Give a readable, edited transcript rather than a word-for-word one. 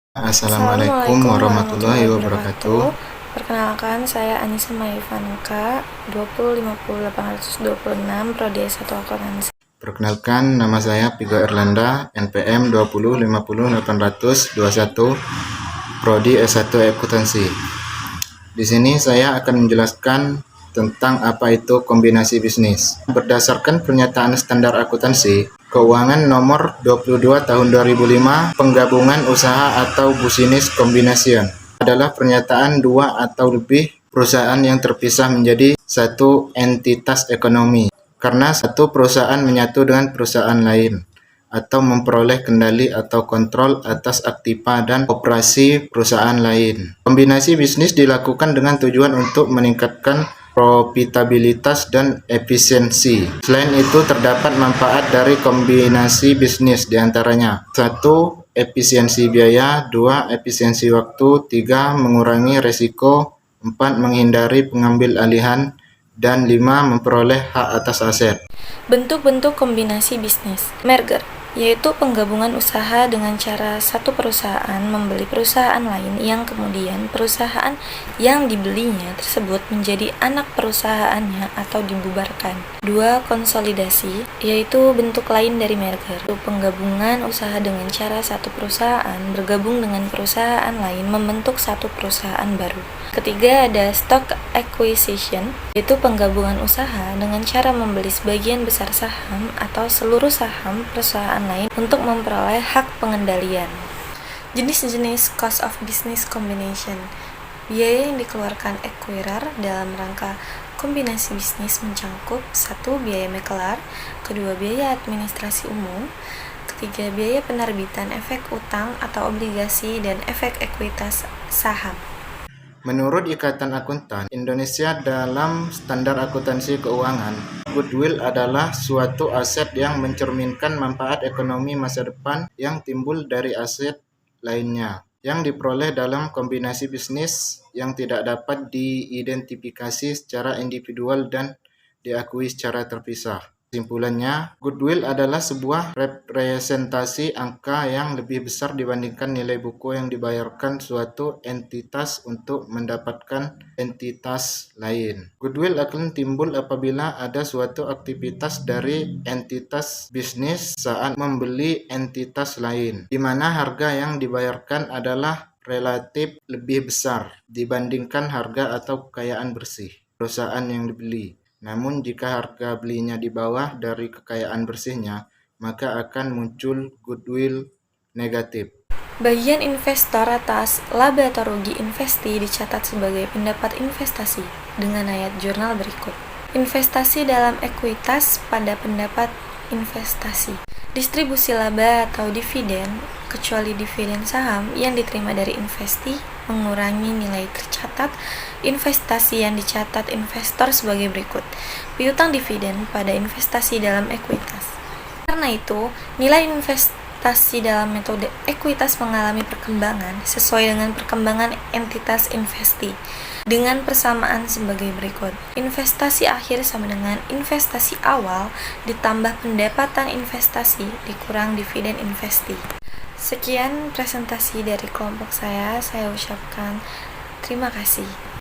Assalamualaikum Assalamualaikum warahmatullahi warahmatullahi wabarakatuh. wabarakatuh. Perkenalkan, saya Anissa Maivanka, 2050826, Prodi S1 Akuntansi. Perkenalkan, nama saya Pigo Erlanda, NPM 2050821, Prodi S1 Akuntansi. Di sini saya akan menjelaskan tentang apa itu kombinasi bisnis. Berdasarkan pernyataan standar akuntansi keuangan nomor 22 tahun 2005, penggabungan usaha atau business combination adalah pernyataan dua atau lebih perusahaan yang terpisah menjadi satu entitas ekonomi karena satu perusahaan menyatu dengan perusahaan lain atau memperoleh kendali atau kontrol atas aktiva dan operasi perusahaan lain. Kombinasi bisnis dilakukan dengan tujuan untuk meningkatkan profitabilitas dan efisiensi. Selain itu, terdapat manfaat dari kombinasi bisnis diantaranya: 1. Efisiensi biaya, 2. Efisiensi waktu, 3. Mengurangi risiko, 4. Menghindari pengambil alihan, dan 5. Memperoleh hak atas aset. Bentuk-bentuk kombinasi bisnis. Merger, yaitu penggabungan usaha dengan cara satu perusahaan membeli perusahaan lain yang kemudian perusahaan yang dibelinya tersebut menjadi anak perusahaannya atau dibubarkan. 2. Konsolidasi, yaitu bentuk lain dari merger, yaitu penggabungan usaha dengan cara satu perusahaan bergabung dengan perusahaan lain membentuk satu perusahaan baru. Ketiga, ada stock acquisition, yaitu penggabungan usaha dengan cara membeli sebagian besar saham atau seluruh saham perusahaan lain untuk memperoleh hak pengendalian. Jenis-jenis cost of business combination. Biaya yang dikeluarkan acquirer dalam rangka kombinasi bisnis mencakup 1. Biaya makelar, 2. Biaya administrasi umum, 3. Biaya penerbitan efek utang atau obligasi dan efek ekuitas saham. Menurut Ikatan Akuntan Indonesia dalam Standar Akuntansi Keuangan, goodwill adalah suatu aset yang mencerminkan manfaat ekonomi masa depan yang timbul dari aset lainnya yang diperoleh dalam kombinasi bisnis yang tidak dapat diidentifikasi secara individual dan diakui secara terpisah. Kesimpulannya, goodwill adalah sebuah representasi angka yang lebih besar dibandingkan nilai buku yang dibayarkan suatu entitas untuk mendapatkan entitas lain. Goodwill akan timbul apabila ada suatu aktivitas dari entitas bisnis saat membeli entitas lain, di mana harga yang dibayarkan adalah relatif lebih besar dibandingkan harga atau kekayaan bersih perusahaan yang dibeli. Namun jika harga belinya di bawah dari kekayaan bersihnya, maka akan muncul goodwill negatif. Bagian investor atas laba atau rugi investi dicatat sebagai pendapat investasi dengan ayat jurnal berikut. Investasi dalam ekuitas pada pendapat investasi. Distribusi laba atau dividen, kecuali dividen saham yang diterima dari investi, mengurangi nilai tercatat investasi yang dicatat investor sebagai berikut. Piutang dividen pada investasi dalam ekuitas. Karena itu, nilai investasi dalam metode ekuitas mengalami perkembangan sesuai dengan perkembangan entitas investi dengan persamaan sebagai berikut. Investasi akhir sama dengan investasi awal ditambah pendapatan investasi dikurang dividen investi. Sekian presentasi dari kelompok saya ucapkan terima kasih.